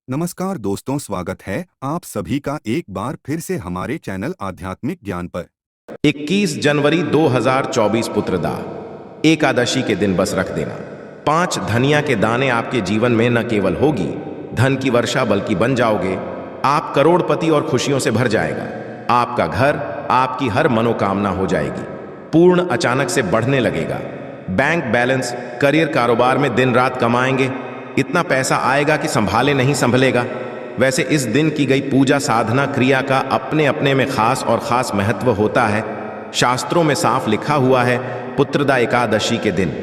नमस्कार दोस्तों, स्वागत है आप सभी का एक बार फिर से हमारे चैनल आध्यात्मिक ज्ञान पर। 21 जनवरी 2024 पुत्रदा एकादशी के दिन बस रख देना। 5 धनिया के दाने आपके जीवन में न केवल होगी धन की वर्षा बल्कि बन जाओगे आप करोड़पति और खुशियों से भर जाएगा। आपका घर आपकी हर मनोकामना हो जाएगी। पूर्ण अचानक से बढ़ने लगेगा। बैंक बैलेंस, करियर, कारोबार में दिन रात कमाएंगे। इतना पैसा आएगा कि संभाले नहीं संभलेगा। वैसे इस दिन की गई पूजा साधना क्रिया का अपने अपने में खास और खास महत्व होता है। शास्त्रों में साफ लिखा हुआ है, पुत्रदा एकादशी के दिन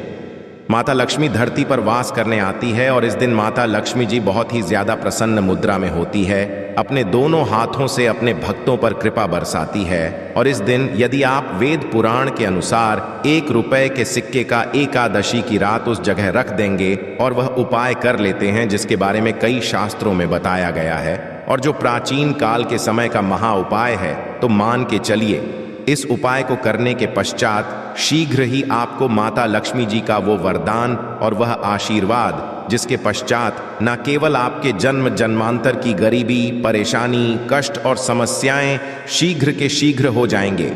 माता लक्ष्मी धरती पर वास करने आती है और इस दिन माता लक्ष्मी जी बहुत ही ज्यादा प्रसन्न मुद्रा में होती है। अपने दोनों हाथों से अपने भक्तों पर कृपा बरसाती है। और इस दिन यदि आप वेद पुराण के अनुसार 1 रुपए के सिक्के का एकादशी की रात उस जगह रख देंगे और वह उपाय कर लेते हैं जिसके बारे में कई शास्त्रों में बताया गया है और जो प्राचीन काल के समय का महा उपाय है, तो मान के चलिए इस उपाय को करने के पश्चात शीघ्र ही आपको माता लक्ष्मी जी का वो वरदान और वह आशीर्वाद जिसके पश्चात न केवल आपके जन्म जन्मांतर की गरीबी, परेशानी, कष्ट और समस्याएं शीघ्र के शीघ्र हो जाएंगे,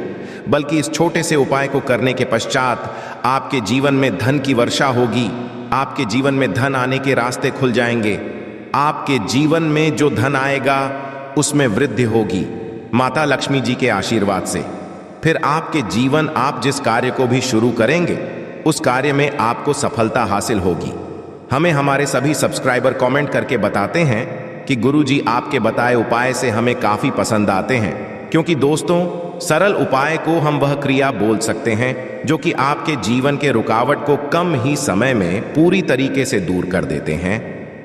बल्कि इस छोटे से उपाय को करने के पश्चात आपके जीवन में धन की वर्षा होगी। आपके जीवन में धन आने के रास्ते खुल जाएंगे। आपके जीवन में जो धन आएगा उसमें वृद्धि होगी माता लक्ष्मी जी के आशीर्वाद से। फिर आपके जीवन, आप जिस कार्य को भी शुरू करेंगे उस कार्य में आपको सफलता हासिल होगी। हमें हमारे सभी सब्सक्राइबर कमेंट करके बताते हैं कि गुरुजी आपके बताए उपाय से हमें काफी पसंद आते हैं, क्योंकि दोस्तों सरल उपाय को हम वह क्रिया बोल सकते हैं जो कि आपके जीवन के रुकावट को कम ही समय में पूरी तरीके से दूर कर देते हैं।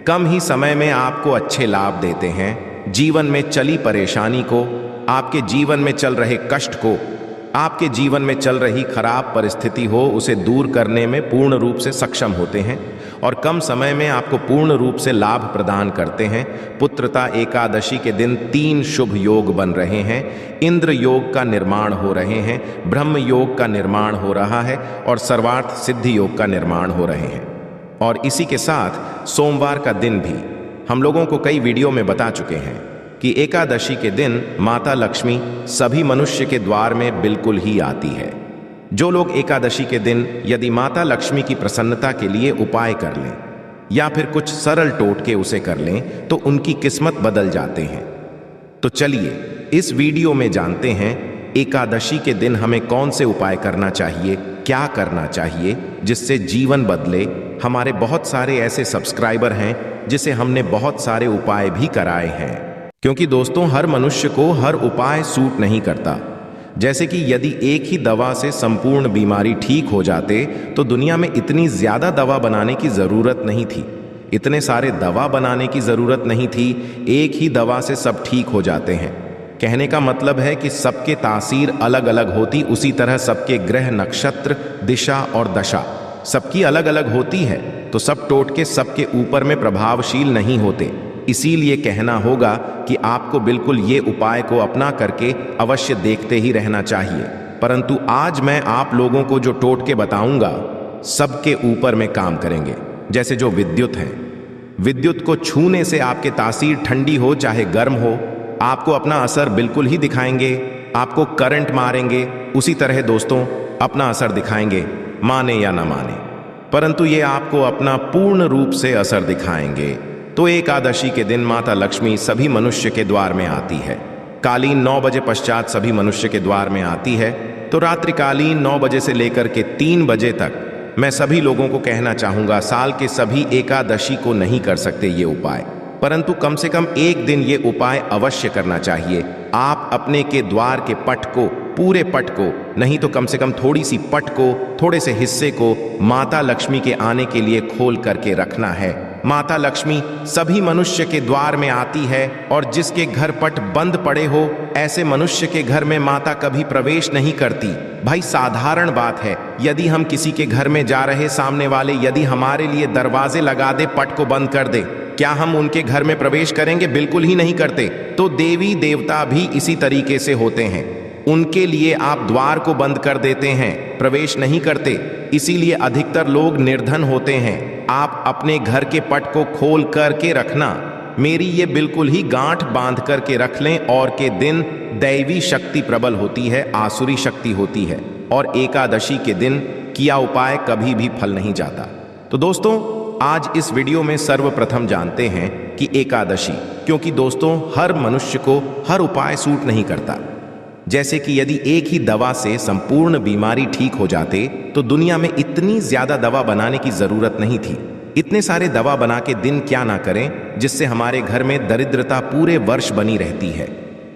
कम ही समय में आपको अच्छे लाभ देते हैं। जीवन में चली परेशानी को, आपके जीवन में चल रहे कष्ट को, आपके जीवन में चल रही खराब परिस्थिति हो, उसे दूर करने में पूर्ण रूप से सक्षम होते हैं और कम समय में आपको पूर्ण रूप से लाभ प्रदान करते हैं। पुत्रदा एकादशी के दिन 3 शुभ योग बन रहे हैं। इंद्र योग का निर्माण हो रहे हैं, ब्रह्म योग का निर्माण हो रहा है और सर्वार्थ सिद्धि योग का निर्माण हो रहे हैं। और इसी के साथ सोमवार का दिन भी हम लोगों को कई वीडियो में बता चुके हैं कि एकादशी के दिन माता लक्ष्मी सभी मनुष्य के द्वार में बिल्कुल ही आती है। जो लोग एकादशी के दिन यदि माता लक्ष्मी की प्रसन्नता के लिए उपाय कर लें या फिर कुछ सरल टोटके उसे कर लें तो उनकी किस्मत बदल जाते हैं। तो चलिए इस वीडियो में जानते हैं एकादशी के दिन हमें कौन से उपाय करना चाहिए, क्या करना चाहिए जिससे जीवन बदले। हमारे बहुत सारे ऐसे सब्सक्राइबर हैं जिसे हमने बहुत सारे उपाय भी कराए हैं, क्योंकि दोस्तों हर मनुष्य को हर उपाय सूट नहीं करता। जैसे कि यदि एक ही दवा से संपूर्ण बीमारी ठीक हो जाते तो दुनिया में इतनी ज्यादा दवा बनाने की जरूरत नहीं थी, इतने सारे दवा बनाने की जरूरत नहीं थी। एक ही दवा से सब ठीक हो जाते हैं। कहने का मतलब है कि सबके तासीर अलग अलग होती, उसी तरह सबके ग्रह, नक्षत्र, दिशा और दशा सबकी अलग अलग होती है, तो सब टोटके सबके ऊपर में प्रभावशील नहीं होते। इसीलिए कहना होगा कि आपको बिल्कुल ये उपाय को अपना करके अवश्य देखते ही रहना चाहिए। परंतु आज मैं आप लोगों को जो टोटके बताऊंगा सबके ऊपर में काम करेंगे। जैसे जो विद्युत है, विद्युत को छूने से आपके तासीर ठंडी हो चाहे गर्म हो, आपको अपना असर बिल्कुल ही दिखाएंगे। आपको करंट मारेंगे, उसी तरह दोस्तों अपना असर दिखाएंगे, माने या ना माने, परंतु ये आपको अपना पूर्ण रूप से असर दिखाएंगे। तो एकादशी के दिन माता लक्ष्मी सभी मनुष्य के द्वार में आती है। कालीन 9 बजे पश्चात सभी मनुष्य के द्वार में आती है। तो रात्रिकालीन 9 बजे से लेकर के 3 बजे तक मैं सभी लोगों को कहना चाहूंगा, साल के सभी एकादशी को नहीं कर सकते ये उपाय, परंतु कम से कम एक दिन ये उपाय अवश्य करना चाहिए। आप अपने के द्वार के पट को, पूरे पट को नहीं तो कम से कम थोड़ी सी पट को, थोड़े से हिस्से को माता लक्ष्मी के आने के लिए खोल करके रखना है। माता लक्ष्मी सभी मनुष्य के द्वार में आती है और जिसके घर पट बंद पड़े हो ऐसे मनुष्य के घर में माता कभी प्रवेश नहीं करती। भाई साधारण बात है, यदि हम किसी के घर में जा रहे, सामने वाले यदि हमारे लिए दरवाजे लगा दे, पट को बंद कर दे, क्या हम उनके घर में प्रवेश करेंगे? बिल्कुल ही नहीं करते। तो देवी देवता भी इसी तरीके से होते हैं, उनके लिए आप द्वार को बंद कर देते हैं, प्रवेश नहीं करते। इसीलिए अधिकतर लोग निर्धन होते हैं। आप अपने घर के पट को खोल करके रखना, मेरी ये बिल्कुल ही गांठ बांध करके रख लें और के दिन दैवी शक्ति प्रबल होती है, आसुरी शक्ति होती है, और एकादशी के दिन किया उपाय कभी भी फल नहीं जाता। तो दोस्तों, आज इस वीडियो में सर्वप्रथम जानते हैं कि एकादशी, क्योंकि दोस्तों हर मनुष्य को हर उपाय सूट नहीं करता। जैसे कि यदि एक ही दवा से संपूर्ण बीमारी ठीक हो जाते तो दुनिया में इतनी ज्यादा दवा बनाने की जरूरत नहीं थी। इतने सारे दवा बना के दिन क्या ना करें जिससे हमारे घर में दरिद्रता पूरे वर्ष बनी रहती है।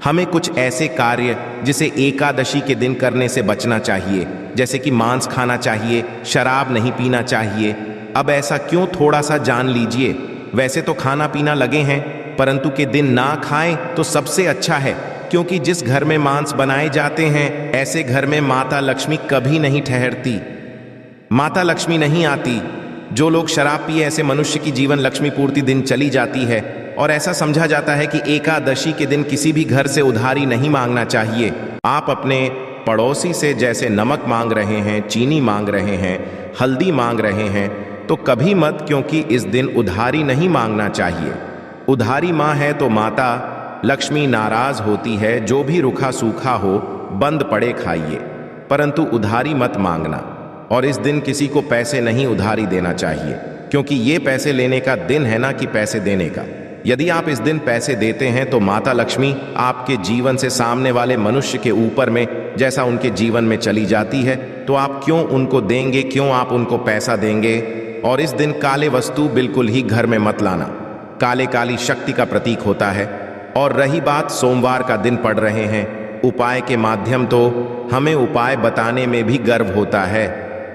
हमें कुछ ऐसे कार्य जिसे एकादशी के दिन करने से बचना चाहिए, जैसे कि मांस खाना चाहिए, शराब नहीं पीना चाहिए। अब ऐसा क्यों, थोड़ा सा जान लीजिए। वैसे तो खाना पीना लगे हैं, परंतु के दिन ना खाएं तो सबसे अच्छा है, क्योंकि जिस घर में मांस बनाए जाते हैं ऐसे घर में माता लक्ष्मी कभी नहीं ठहरती, माता लक्ष्मी नहीं आती। जो लोग शराब पिए ऐसे मनुष्य की जीवन लक्ष्मी पूर्ति दिन चली जाती है। और ऐसा समझा जाता है कि एकादशी के दिन किसी भी घर से उधारी नहीं मांगना चाहिए। आप अपने पड़ोसी से जैसे नमक मांग रहे हैं, चीनी मांग रहे हैं, हल्दी मांग रहे हैं, तो कभी मत, क्योंकि इस दिन उधारी नहीं मांगना चाहिए। उधारी माँ है तो माता लक्ष्मी नाराज होती है। जो भी रूखा सूखा हो बंद पड़े खाइए, परंतु उधारी मत मांगना। और इस दिन किसी को पैसे नहीं उधारी देना चाहिए, क्योंकि ये पैसे लेने का दिन है ना कि पैसे देने का। यदि आप इस दिन पैसे देते हैं तो माता लक्ष्मी आपके जीवन से सामने वाले मनुष्य के ऊपर में जैसा उनके जीवन में चली जाती है, तो आप क्यों उनको देंगे, क्यों आप उनको पैसा देंगे। और इस दिन काले वस्तु बिल्कुल ही घर में मत लाना। काले काली शक्ति का प्रतीक होता है। और रही बात, सोमवार का दिन पड़ रहे हैं, उपाय के माध्यम, तो हमें उपाय बताने में भी गर्व होता है।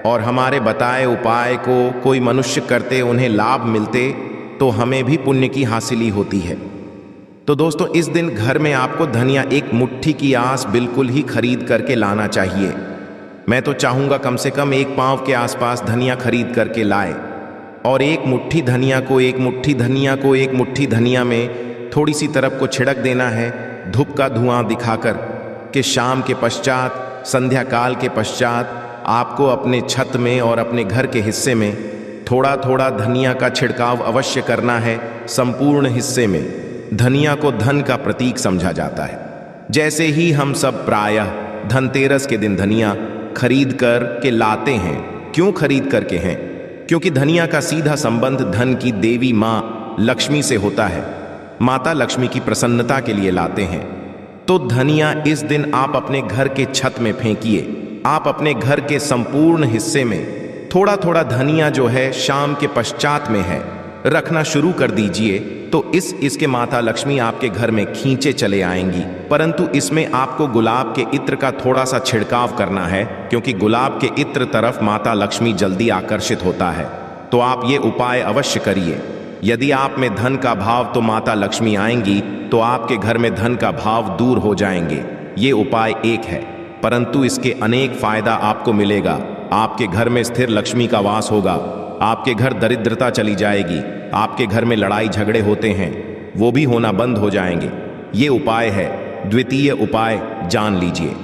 और हमारे बताए उपाय को कोई मनुष्य करते उन्हें लाभ मिलते तो हमें भी पुण्य की हासिली होती है। तो दोस्तों, इस दिन घर में आपको धनिया एक मुट्ठी की आस बिल्कुल ही खरीद करके लाना चाहिए। मैं तो चाहूँगा कम से कम 1 पाँव के आसपास धनिया खरीद करके लाए। और एक मुट्ठी धनिया को एक मुट्ठी धनिया में थोड़ी सी तरफ को छिड़क देना है, धूप का धुआं दिखाकर कि शाम के पश्चात, संध्या काल के पश्चात आपको अपने छत में और अपने घर के हिस्से में थोड़ा थोड़ा धनिया का छिड़काव अवश्य करना है। संपूर्ण हिस्से में धनिया को धन का प्रतीक समझा जाता है। जैसे ही हम सब प्रायः धनतेरस के दिन धनिया खरीद कर के लाते हैं। क्यों खरीद करके हैं? क्योंकि धनिया का सीधा संबंध धन की देवी माँ लक्ष्मी से होता है। माता लक्ष्मी की प्रसन्नता के लिए लाते हैं। तो धनिया इस दिन आप अपने घर के छत में फेंकिए। आप अपने घर के संपूर्ण हिस्से में थोड़ा थोड़ा धनिया जो है शाम के पश्चात में है रखना शुरू कर दीजिए। तो इसके माता लक्ष्मी आपके घर में खींचे चले आएंगी। परंतु इसमें आपको गुलाब के इत्र का थोड़ा सा छिड़काव करना है, क्योंकि गुलाब के इत्र तरफ माता लक्ष्मी जल्दी आकर्षित होता है। तो आप ये उपाय अवश्य करिए। यदि आप में धन का भाव, तो माता लक्ष्मी आएंगी, तो आपके घर में धन का भाव दूर हो जाएंगे। ये उपाय एक है, परंतु इसके अनेक फायदा आपको मिलेगा। आपके घर में स्थिर लक्ष्मी का वास होगा। आपके घर दरिद्रता चली जाएगी। आपके घर में लड़ाई झगड़े होते हैं, वो भी होना बंद हो जाएंगे। ये उपाय है। द्वितीय उपाय जान लीजिए।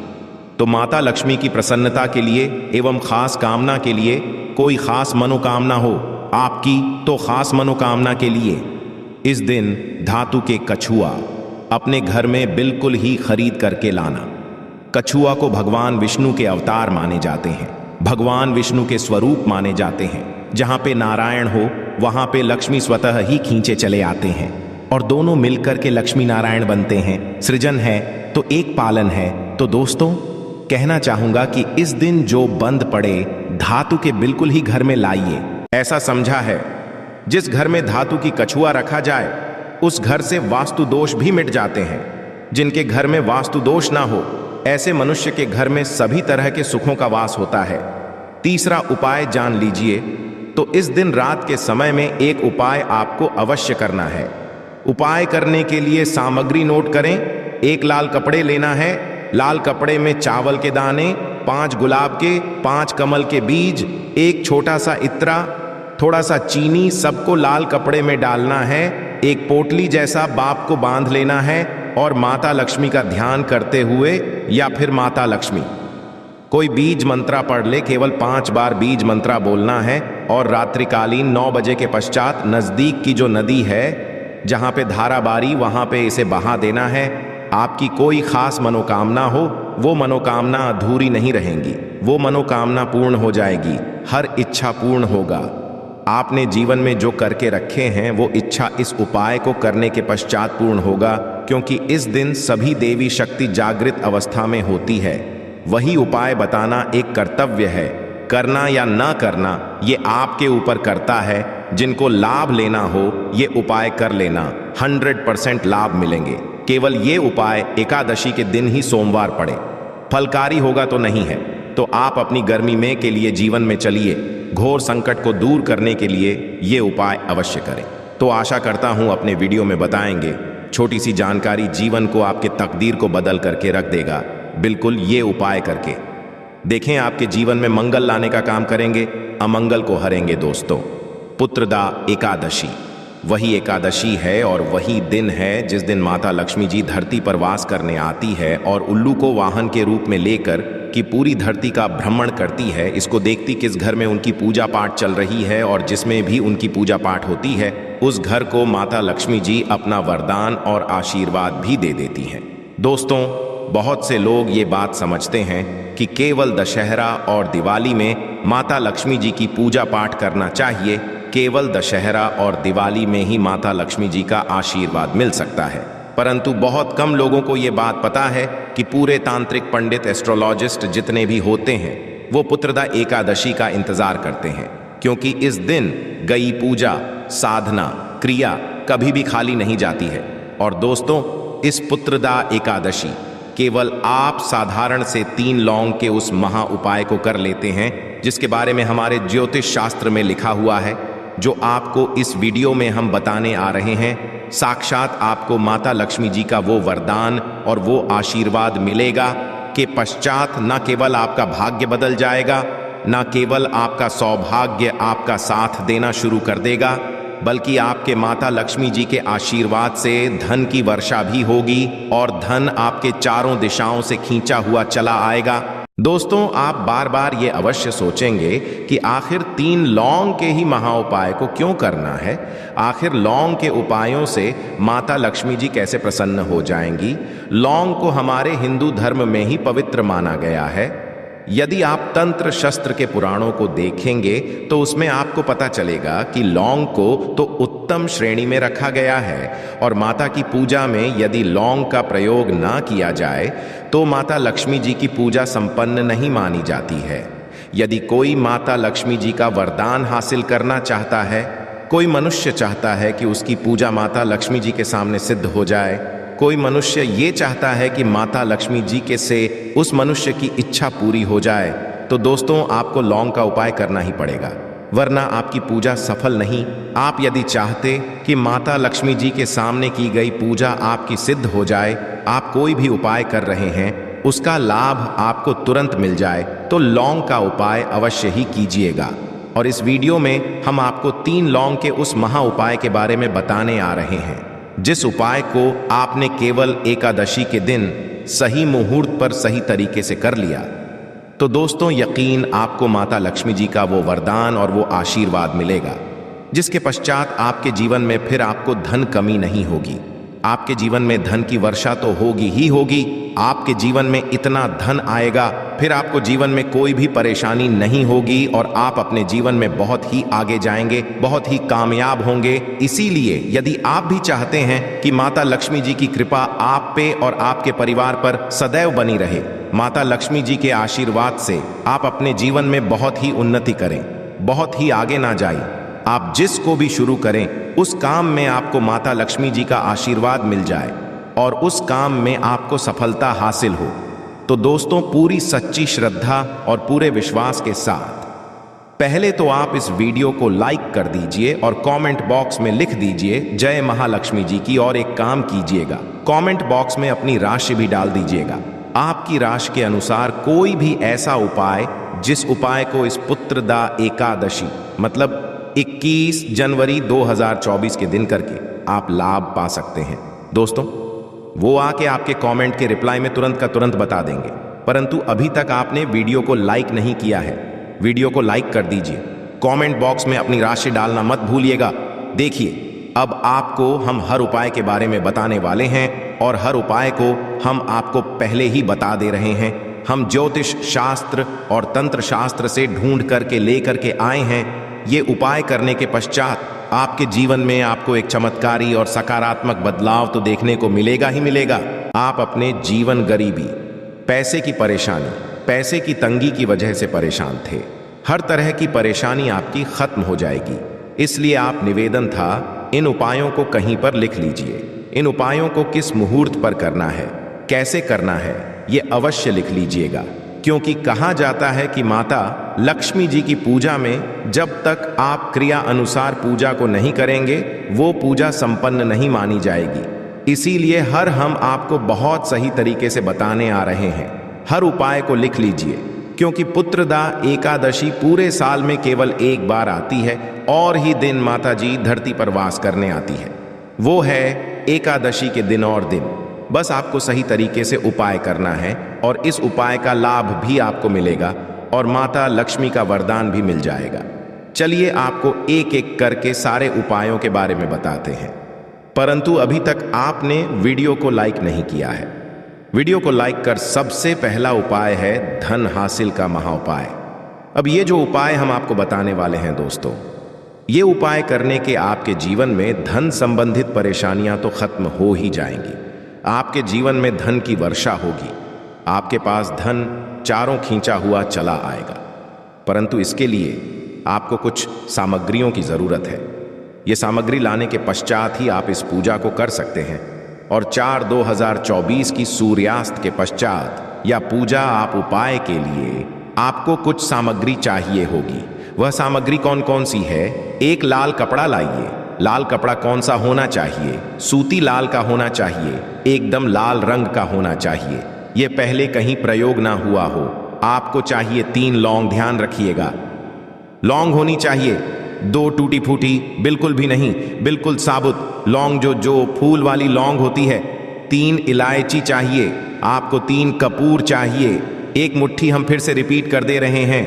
तो माता लक्ष्मी की प्रसन्नता के लिए एवं खास कामना के लिए, कोई खास मनोकामना हो आपकी, तो खास मनोकामना के लिए इस दिन धातु के कछुआ अपने घर में बिल्कुल ही खरीद करके लाना। कछुआ को भगवान विष्णु के अवतार माने जाते हैं, भगवान विष्णु के स्वरूप माने जाते हैं। जहाँ पे नारायण हो वहाँ पे लक्ष्मी स्वतः ही खींचे चले आते हैं, और दोनों मिलकर के लक्ष्मी नारायण बनते हैं। सृजन है तो एक पालन है। तो दोस्तों, कहना चाहूंगा कि इस दिन जो बंद पड़े धातु के बिल्कुल ही घर में लाइए। ऐसा समझा है, जिस घर में धातु की कछुआ रखा जाए उस घर से वास्तु दोष भी मिट जाते हैं। जिनके घर में वास्तु दोष ना हो, ऐसे मनुष्य के घर में सभी तरह के सुखों का वास होता है। तीसरा उपाय जान लीजिए। तो इस दिन रात के समय में एक उपाय आपको अवश्य करना है। उपाय करने के लिए सामग्री नोट करें। 1 लाल कपड़े लेना है। लाल कपड़े में चावल के दाने, 5 गुलाब के, 5 कमल के बीज, 1 छोटा सा इत्रा, थोड़ा सा चीनी, सबको लाल कपड़े में डालना है। एक पोटली जैसा बाप को बांध लेना है और माता लक्ष्मी का ध्यान करते हुए, या फिर माता लक्ष्मी कोई बीज मंत्रा पढ़ ले। केवल 5 बार बीज मंत्रा बोलना है। और रात्रिकालीन 9 बजे के पश्चात नजदीक की जो नदी है जहां पे धारा बारी वहां पे इसे बहा देना है। आपकी कोई खास मनोकामना हो, वो मनोकामना अधूरी नहीं रहेंगी, वो मनोकामना पूर्ण हो जाएगी, हर इच्छा पूर्ण होगा। आपने जीवन में जो करके रखे हैं वो इच्छा इस उपाय को करने के पश्चात पूर्ण होगा, क्योंकि इस दिन सभी देवी शक्ति जागृत अवस्था में होती है। वही उपाय बताना एक कर्तव्य है। करना या न करना ये आपके ऊपर करता है। जिनको लाभ लेना हो ये उपाय कर लेना, 100% लाभ मिलेंगे। केवल ये उपाय एकादशी के दिन ही सोमवार पड़े। फलकारी होगा तो नहीं है, तो आप अपनी गर्मी में के लिए जीवन में चलिए। घोर संकट को दूर करने के लिए ये उपाय अवश्य करें। तो आशा करता हूं अपने वीडियो में बताएंगे। छोटी सी जानकारी जीवन को, आपके तकदीर को बदल करके रख देगा। बिल्कुल ये उपाय करके देखें, आपके जीवन में मंगल लाने का काम करेंगे, अमंगल को हरेंगे। दोस्तों, पुत्रदा एकादशी वही एकादशी है और वही दिन है जिस दिन माता लक्ष्मी जी धरती पर वास करने आती है और उल्लू को वाहन के रूप में लेकर कि पूरी धरती का भ्रमण करती है। इसको देखती किस घर में उनकी पूजा पाठ चल रही है और जिसमें भी उनकी पूजा पाठ होती है उस घर को माता लक्ष्मी जी अपना वरदान और आशीर्वाद भी दे देती हैं। दोस्तों, बहुत से लोग ये बात समझते हैं कि केवल दशहरा और दिवाली में माता लक्ष्मी जी की पूजा पाठ करना चाहिए। केवल दशहरा और दिवाली में ही माता लक्ष्मी जी का आशीर्वाद मिल सकता है। परंतु बहुत कम लोगों को ये बात पता है कि पूरे तांत्रिक पंडित, एस्ट्रोलॉजिस्ट जितने भी होते हैं वो पुत्रदा एकादशी का इंतजार करते हैं, क्योंकि इस दिन गई पूजा, साधना, क्रिया कभी भी खाली नहीं जाती है। और दोस्तों, इस पुत्रदा एकादशी केवल आप साधारण से 3 लौंग के उस महा उपाय को कर लेते हैं जिसके बारे में हमारे ज्योतिष शास्त्र में लिखा हुआ है, जो आपको इस वीडियो में हम बताने आ रहे हैं। साक्षात आपको माता लक्ष्मी जी का वो वरदान और वो आशीर्वाद मिलेगा कि पश्चात न केवल आपका भाग्य बदल जाएगा, न केवल आपका सौभाग्य आपका साथ देना शुरू कर देगा, बल्कि आपके माता लक्ष्मी जी के आशीर्वाद से धन की वर्षा भी होगी और धन आपके चारों दिशाओं से खींचा हुआ चला आएगा। दोस्तों, आप बार बार ये अवश्य सोचेंगे कि आखिर 3 लौंग के ही महाउपाय को क्यों करना है। आखिर लौंग के उपायों से माता लक्ष्मी जी कैसे प्रसन्न हो जाएंगी। लौंग को हमारे हिंदू धर्म में ही पवित्र माना गया है। यदि आप तंत्र शस्त्र के पुराणों को देखेंगे तो उसमें आपको पता चलेगा कि लौंग को तो उत्तम श्रेणी में रखा गया है और माता की पूजा में यदि लौंग का प्रयोग ना किया जाए तो माता लक्ष्मी जी की पूजा संपन्न नहीं मानी जाती है। यदि कोई माता लक्ष्मी जी का वरदान हासिल करना चाहता है, कोई मनुष्य चाहता है कि उसकी पूजा माता लक्ष्मी जी के सामने सिद्ध हो जाए, कोई मनुष्य ये चाहता है कि माता लक्ष्मी जी के से उस मनुष्य की इच्छा पूरी हो जाए, तो दोस्तों आपको लौंग का उपाय करना ही पड़ेगा, वरना आपकी पूजा सफल नहीं। आप यदि चाहते कि माता लक्ष्मी जी के सामने की गई पूजा आपकी सिद्ध हो जाए, आप कोई भी उपाय कर रहे हैं उसका लाभ आपको तुरंत मिल जाए, तो लौंग का उपाय अवश्य ही कीजिएगा। और इस वीडियो में हम आपको 3 लौंग के उस महा उपाय के बारे में बताने आ रहे हैं, जिस उपाय को आपने केवल एकादशी के दिन सही मुहूर्त पर सही तरीके से कर लिया तो दोस्तों यकीन आपको माता लक्ष्मी जी का वो वरदान और वो आशीर्वाद मिलेगा, जिसके पश्चात आपके जीवन में फिर आपको धन कमी नहीं होगी। आपके जीवन में धन की वर्षा तो होगी ही होगी। आपके जीवन में इतना धन आएगा, फिर आपको जीवन में कोई भी परेशानी नहीं होगी और आप अपने जीवन में बहुत ही आगे जाएंगे, बहुत ही कामयाब होंगे। इसीलिए यदि आप भी चाहते हैं कि माता लक्ष्मी जी की कृपा आप पे और आपके परिवार पर सदैव बनी रहे, माता लक्ष्मी जी के आशीर्वाद से आप अपने जीवन में बहुत ही उन्नति करें, बहुत ही आगे ना जाए, आप जिसको भी शुरू करें उस काम में आपको माता लक्ष्मी जी का आशीर्वाद मिल जाए और उस काम में आपको सफलता हासिल हो, तो दोस्तों पूरी सच्ची श्रद्धा और पूरे विश्वास के साथ पहले तो आप इस वीडियो को लाइक कर दीजिए और कमेंट बॉक्स में लिख दीजिए जय महालक्ष्मी जी की। और एक काम कीजिएगा, कमेंट बॉक्स में अपनी राशि भी डाल दीजिएगा। आपकी राशि के अनुसार कोई भी ऐसा उपाय जिस उपाय को इस पुत्रदा एकादशी मतलब 21 जनवरी 2024 के दिन करके आप लाभ पा सकते हैं। दोस्तों वो आके आपके कमेंट के रिप्लाई में तुरंत का तुरंत बता देंगे, परंतु अभी तक आपने वीडियो को लाइक नहीं किया है। वीडियो को लाइक कर दीजिए, कमेंट बॉक्स में अपनी राशि डालना मत भूलिएगा। देखिए अब आपको हम हर उपाय के बारे में बताने वाले हैं और हर उपाय को हम आपको पहले ही बता दे रहे हैं। हम ज्योतिष शास्त्र और तंत्र शास्त्र से ढूंढ करके लेकर के आए हैं। ये उपाय करने के पश्चात आपके जीवन में आपको एक चमत्कारी और सकारात्मक बदलाव तो देखने को मिलेगा ही मिलेगा। आप अपने जीवन गरीबी, पैसे की परेशानी, पैसे की तंगी की वजह से परेशान थे, हर तरह की परेशानी आपकी खत्म हो जाएगी। इसलिए आप निवेदन था, इन उपायों को कहीं पर लिख लीजिए। इन उपायों को किस मुहूर्त पर करना है, कैसे करना है, ये अवश्य लिख लीजिएगा, क्योंकि कहा जाता है कि माता लक्ष्मी जी की पूजा में जब तक आप क्रिया अनुसार पूजा को नहीं करेंगे वो पूजा संपन्न नहीं मानी जाएगी। इसीलिए हम आपको बहुत सही तरीके से बताने आ रहे हैं। हर उपाय को लिख लीजिए, क्योंकि पुत्रदा एकादशी पूरे साल में केवल एक बार आती है और ही दिन माता जी धरती पर वास करने आती है, वो है एकादशी के दिन और दिन। बस आपको सही तरीके से उपाय करना है और इस उपाय का लाभ भी आपको मिलेगा और माता लक्ष्मी का वरदान भी मिल जाएगा। चलिए आपको एक एक करके सारे उपायों के बारे में बताते हैं, परंतु अभी तक आपने वीडियो को लाइक नहीं किया है। वीडियो को लाइक कर सबसे पहला उपाय है धन हासिल का महाउपाय। अब ये जो उपाय हम आपको बताने वाले हैं दोस्तों, ये उपाय करने के आपके जीवन में धन संबंधित परेशानियां तो खत्म हो ही जाएंगी। आपके जीवन में धन की वर्षा होगी, आपके पास धन चारों खींचा हुआ चला आएगा। परंतु इसके लिए आपको कुछ सामग्रियों की जरूरत है। ये सामग्री लाने के पश्चात ही आप इस पूजा को कर सकते हैं और 4/2024 की सूर्यास्त के पश्चात या पूजा आप उपाय के लिए आपको कुछ सामग्री चाहिए होगी। वह सामग्री कौन कौन सी है? एक लाल कपड़ा लाइए। लाल कपड़ा कौन सा होना चाहिए? सूती लाल का होना चाहिए, एकदम लाल रंग का होना चाहिए, ये पहले कहीं प्रयोग ना हुआ हो। आपको चाहिए 3 लौंग, ध्यान रखिएगा, लौंग होनी चाहिए, 2 टूटी फूटी बिल्कुल भी नहीं, बिल्कुल साबुत लौंग, जो फूल वाली लौंग होती है। 3 इलायची चाहिए आपको, 3 कपूर चाहिए। एक मुट्ठी हम फिर से रिपीट कर दे रहे हैं,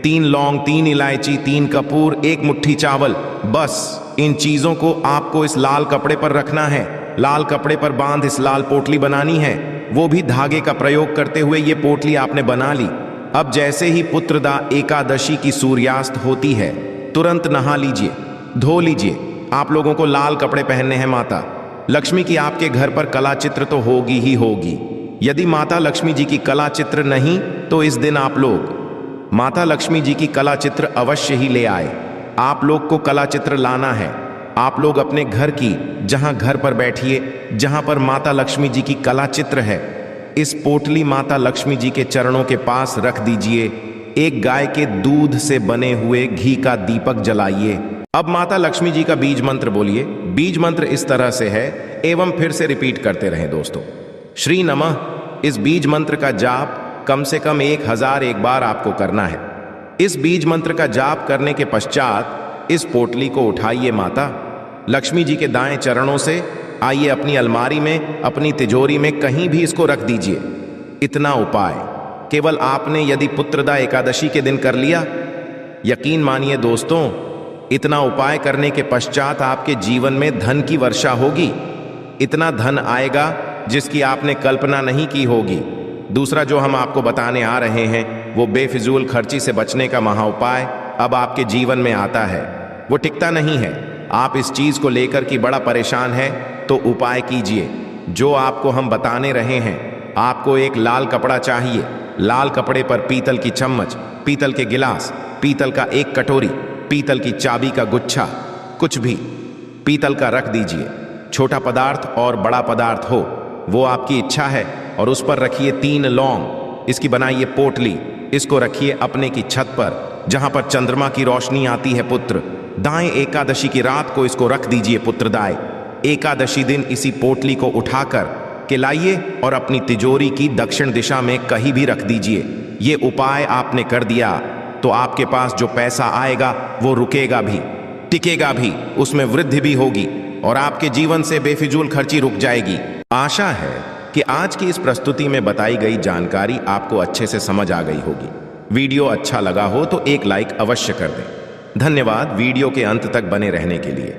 3 लौंग, 3 इलायची, 3 कपूर, 1 मुट्ठी चावल। बस इन चीजों को आपको इस लाल कपड़े पर रखना है। लाल कपड़े पर बांध इस लाल पोटली बनानी है, वो भी धागे का प्रयोग करते हुए ये पोटली आपने बना ली। अब जैसे ही पुत्रदा एकादशी की सूर्यास्त होती है तुरंत नहा लीजिए, धो लीजिए। आप लोगों को लाल कपड़े पहनने हैं। माता लक्ष्मी की आपके घर पर कला चित्र तो होगी ही होगी। यदि माता लक्ष्मी जी की कला चित्र नहीं तो इस दिन आप लोग माता लक्ष्मी जी की कला चित्र अवश्य ही ले आए। आप लोग को कला चित्र लाना है। आप लोग अपने घर की, जहां घर पर बैठिए, जहां पर माता लक्ष्मी जी की कला चित्र है, इस पोटली माता लक्ष्मी जी के चरणों के पास रख दीजिए। एक गाय के दूध से बने हुए घी का दीपक जलाइए। अब माता लक्ष्मी जी का बीज मंत्र बोलिए। बीज मंत्र इस तरह से है, एवं फिर से रिपीट करते रहें दोस्तों। श्री नमः। इस बीज मंत्र का जाप कम से कम 1001 बार आपको करना है। इस बीज मंत्र का जाप करने के पश्चात इस पोटली को उठाइए माता लक्ष्मी जी के दाएं चरणों से, आइए अपनी अलमारी में, अपनी तिजोरी में कहीं भी इसको रख दीजिए। इतना उपाय केवल आपने यदि पुत्रदा एकादशी के दिन कर लिया, यकीन मानिए दोस्तों, इतना उपाय करने के पश्चात आपके जीवन में धन की वर्षा होगी। इतना धन आएगा जिसकी आपने कल्पना नहीं की होगी। दूसरा जो हम आपको बताने आ रहे हैं वो बेफिजूल खर्ची से बचने का महाउपाय अब आपके जीवन में आता है। वो टिकता नहीं है। आप इस चीज को लेकर कि बड़ा परेशान है तो उपाय कीजिए जो आपको हम बताने रहे हैं। आपको एक लाल कपड़ा चाहिए। लाल कपड़े पर पीतल की चम्मच, पीतल के गिलास, पीतल का एक कटोरी, पीतल की चाबी का गुच्छा, कुछ भी पीतल का रख दीजिए। छोटा पदार्थ और बड़ा पदार्थ हो वो आपकी इच्छा है। और उस पर रखिए 3 लौंग। इसकी बनाइए पोटली। इसको रखिए अपने की छत पर जहां पर चंद्रमा की रोशनी आती है पुत्र। दाएं एकादशी की रात को इसको रख दीजिए पुत्रदाय। एकादशी दिन इसी पोटली को उठाकर के लाइए और अपनी तिजोरी की दक्षिण दिशा में कहीं भी रख दीजिए। ये उपाय आपने कर दिया तो आपके पास जो पैसा आएगा वो रुकेगा भी, टिकेगा भी, उसमें वृद्धि भी होगी और आपके जीवन से बेफिजूल खर्ची रुक जाएगी। आशा है कि आज की इस प्रस्तुति में बताई गई जानकारी आपको अच्छे से समझ आ गई होगी। वीडियो अच्छा लगा हो तो एक लाइक अवश्य कर दें। धन्यवाद वीडियो के अंत तक बने रहने के लिए।